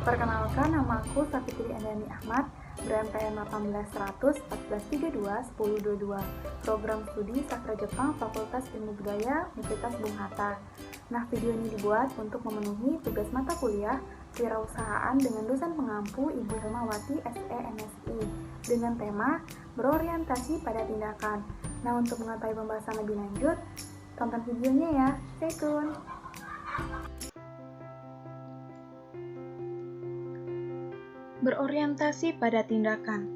Perkenalkan, nama aku Safitri Andani Ahmad, ber-MPN 1811-1432-1022, program studi Sastra Jepang Fakultas Ilmu Budaya Universitas Bung Hatta. Nah, video ini dibuat untuk memenuhi tugas mata kuliah Wirausahaan dengan dosen pengampu Ibu Helmawati SE MSI dengan tema berorientasi pada tindakan. Nah, untuk mengetahui pembahasan lebih lanjut, tonton videonya ya. Stay tune. Berorientasi pada tindakan.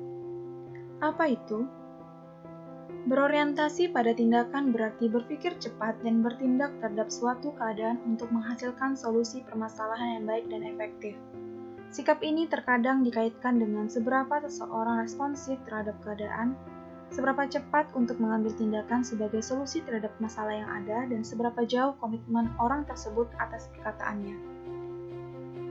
Apa itu? Berorientasi pada tindakan berarti berpikir cepat dan bertindak terhadap suatu keadaan untuk menghasilkan solusi permasalahan yang baik dan efektif. Sikap ini terkadang dikaitkan dengan seberapa seseorang responsif terhadap keadaan, seberapa cepat untuk mengambil tindakan sebagai solusi terhadap masalah yang ada, dan seberapa jauh komitmen orang tersebut atas perkataannya.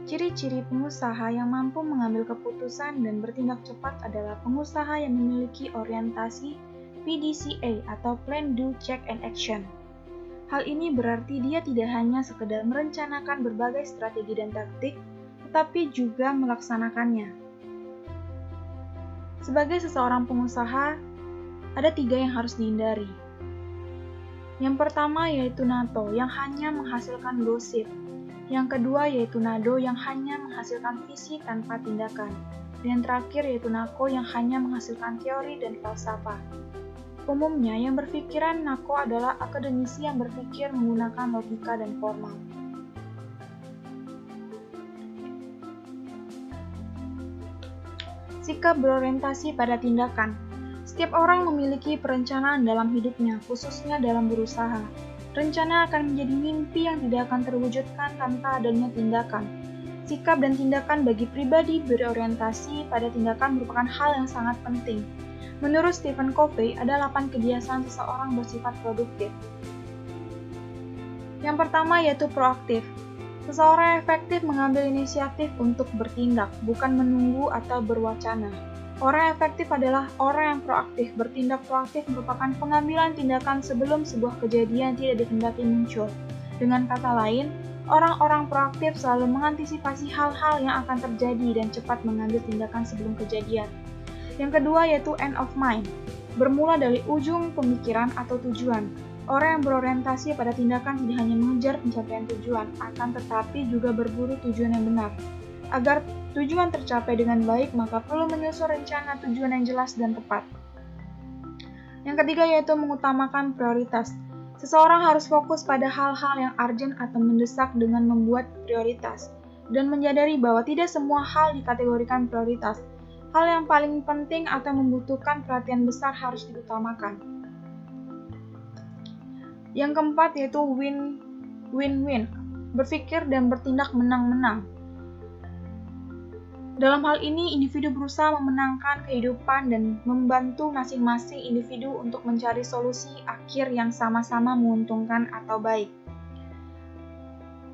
Ciri-ciri pengusaha yang mampu mengambil keputusan dan bertindak cepat adalah pengusaha yang memiliki orientasi PDCA atau Plan, Do, Check, and Action. Hal ini berarti dia tidak hanya sekedar merencanakan berbagai strategi dan taktik, tetapi juga melaksanakannya. Sebagai seseorang pengusaha, ada 3 yang harus dihindari. Yang pertama yaitu NATO yang hanya menghasilkan gosip. Yang kedua yaitu nado yang hanya menghasilkan visi tanpa tindakan. Dan yang terakhir yaitu nako yang hanya menghasilkan teori dan falsafah. Umumnya yang berpikiran nako adalah akademisi yang berpikir menggunakan logika dan formal. Sikap berorientasi pada tindakan. Setiap orang memiliki perencanaan dalam hidupnya, khususnya dalam berusaha. Rencana akan menjadi mimpi yang tidak akan terwujudkan tanpa adanya tindakan. Sikap dan tindakan bagi pribadi berorientasi pada tindakan merupakan hal yang sangat penting. Menurut Stephen Covey, ada 8 kebiasaan seseorang bersifat produktif. Yang pertama yaitu proaktif. Seseorang efektif mengambil inisiatif untuk bertindak, bukan menunggu atau berwacana. Orang efektif adalah orang yang proaktif. Bertindak proaktif merupakan pengambilan tindakan sebelum sebuah kejadian tidak dikehendaki muncul. Dengan kata lain, orang-orang proaktif selalu mengantisipasi hal-hal yang akan terjadi dan cepat mengambil tindakan sebelum kejadian. Yang kedua yaitu end of mind, bermula dari ujung pemikiran atau tujuan. Orang yang berorientasi pada tindakan tidak hanya mengejar pencapaian tujuan, akan tetapi juga berburu tujuan yang benar. Agar tujuan tercapai dengan baik, maka perlu menyusun rencana tujuan yang jelas dan tepat. Yang ketiga yaitu mengutamakan prioritas. Seseorang harus fokus pada hal-hal yang urgent atau mendesak dengan membuat prioritas, dan menyadari bahwa tidak semua hal dikategorikan prioritas. Hal yang paling penting atau membutuhkan perhatian besar harus diutamakan. Yang keempat yaitu win-win, berpikir dan bertindak menang-menang. Dalam hal ini, individu berusaha memenangkan kehidupan dan membantu masing-masing individu untuk mencari solusi akhir yang sama-sama menguntungkan atau baik.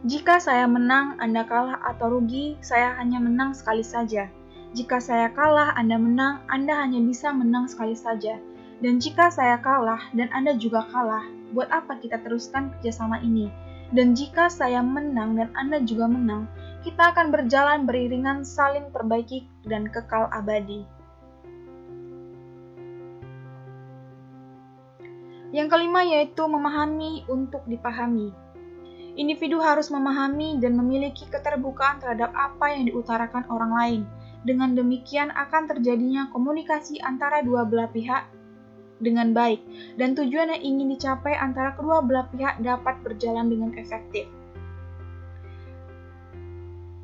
Jika saya menang, Anda kalah atau rugi, saya hanya menang sekali saja. Jika saya kalah, Anda menang, Anda hanya bisa menang sekali saja. Dan jika saya kalah dan Anda juga kalah, buat apa kita teruskan kerjasama ini? Dan jika saya menang dan Anda juga menang, kita akan berjalan beriringan saling perbaiki dan kekal abadi. Yang kelima yaitu memahami untuk dipahami. Individu harus memahami dan memiliki keterbukaan terhadap apa yang diutarakan orang lain. Dengan demikian akan terjadinya komunikasi antara dua belah pihak dengan baik, dan tujuan yang ingin dicapai antara kedua belah pihak dapat berjalan dengan efektif.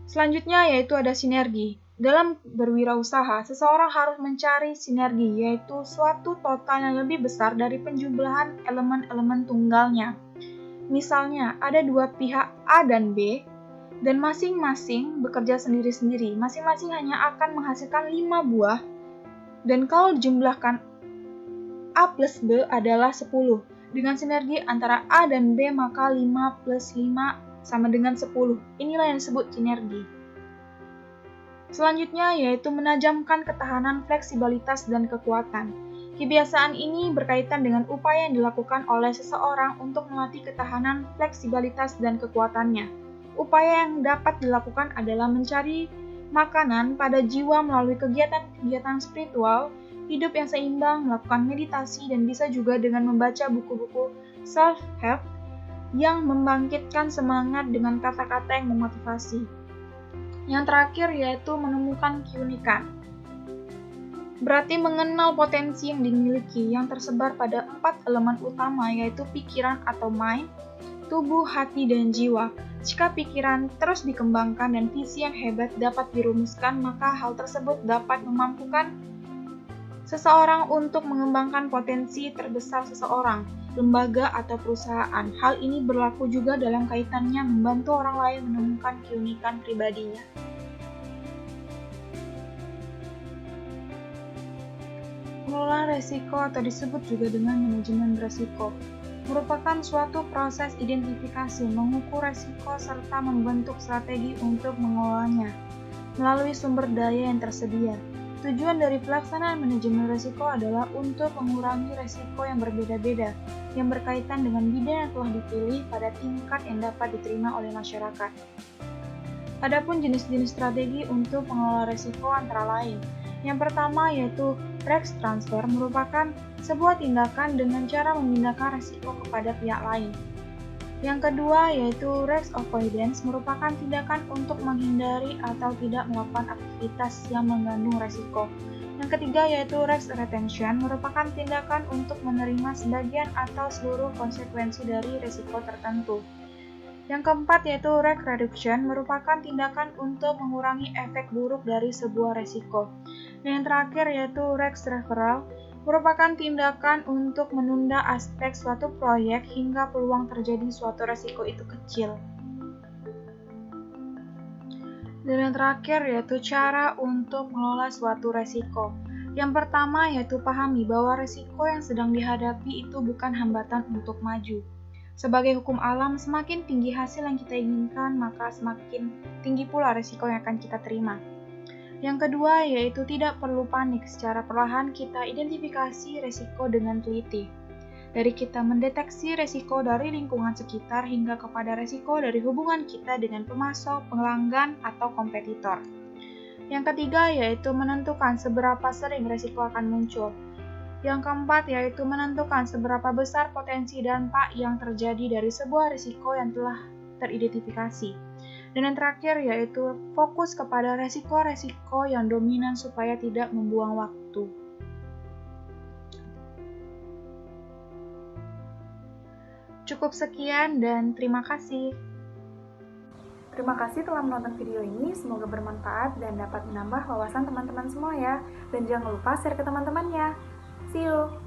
Selanjutnya yaitu ada sinergi. Dalam berwirausaha, seseorang harus mencari sinergi, yaitu suatu total yang lebih besar dari penjumlahan elemen-elemen tunggalnya. Misalnya, ada 2 pihak A dan B, dan masing-masing bekerja sendiri-sendiri. Masing-masing hanya akan menghasilkan 5 buah, dan kalau dijumlahkan A plus B adalah 10. Dengan sinergi antara A dan B, maka 5 plus 5 sama dengan 10. Inilah yang disebut sinergi. Selanjutnya yaitu menajamkan ketahanan, fleksibilitas, dan kekuatan. Kebiasaan ini berkaitan dengan upaya yang dilakukan oleh seseorang untuk melatih ketahanan, fleksibilitas, dan kekuatannya. Upaya yang dapat dilakukan adalah mencari makanan pada jiwa melalui kegiatan-kegiatan spiritual, hidup yang seimbang, melakukan meditasi, dan bisa juga dengan membaca buku-buku self-help yang membangkitkan semangat dengan kata-kata yang memotivasi. Yang terakhir yaitu menemukan keunikan. Berarti mengenal potensi yang dimiliki yang tersebar pada 4 elemen utama yaitu pikiran atau mind, tubuh, hati, dan jiwa. Jika pikiran terus dikembangkan dan visi yang hebat dapat dirumuskan, maka hal tersebut dapat memampukan seseorang untuk mengembangkan potensi terbesar seseorang, lembaga, atau perusahaan. Hal ini berlaku juga dalam kaitannya membantu orang lain menemukan keunikan pribadinya. Pengelolaan resiko atau disebut juga dengan manajemen resiko merupakan suatu proses identifikasi, mengukur resiko, serta membentuk strategi untuk mengelolanya melalui sumber daya yang tersedia. Tujuan dari pelaksanaan manajemen risiko adalah untuk mengurangi risiko yang berbeda-beda yang berkaitan dengan bidang yang telah dipilih pada tingkat yang dapat diterima oleh masyarakat. Adapun jenis-jenis strategi untuk mengelola risiko antara lain. Yang pertama yaitu risk transfer merupakan sebuah tindakan dengan cara memindahkan risiko kepada pihak lain. Yang kedua yaitu risk avoidance merupakan tindakan untuk menghindari atau tidak melakukan aktivitas yang mengandung risiko. Yang ketiga yaitu risk retention merupakan tindakan untuk menerima sebagian atau seluruh konsekuensi dari risiko tertentu. Yang keempat yaitu risk reduction merupakan tindakan untuk mengurangi efek buruk dari sebuah risiko. Dan yang terakhir yaitu risk referral merupakan tindakan untuk menunda aspek suatu proyek hingga peluang terjadi suatu resiko itu kecil. Dan yang terakhir yaitu cara untuk mengelola suatu resiko. Yang pertama yaitu pahami bahwa resiko yang sedang dihadapi itu bukan hambatan untuk maju. Sebagai hukum alam, semakin tinggi hasil yang kita inginkan, maka semakin tinggi pula resiko yang akan kita terima. Yang kedua yaitu tidak perlu panik, secara perlahan kita identifikasi resiko dengan teliti. Dari kita mendeteksi resiko dari lingkungan sekitar hingga kepada resiko dari hubungan kita dengan pemasok, pelanggan, atau kompetitor. Yang ketiga yaitu menentukan seberapa sering resiko akan muncul. Yang keempat yaitu menentukan seberapa besar potensi dampak yang terjadi dari sebuah risiko yang telah teridentifikasi. Dan yang terakhir yaitu fokus kepada resiko-resiko yang dominan supaya tidak membuang waktu. Cukup sekian dan terima kasih. Terima kasih telah menonton video ini, semoga bermanfaat dan dapat menambah wawasan teman-teman semua ya. Dan jangan lupa share ke teman-temannya. See you!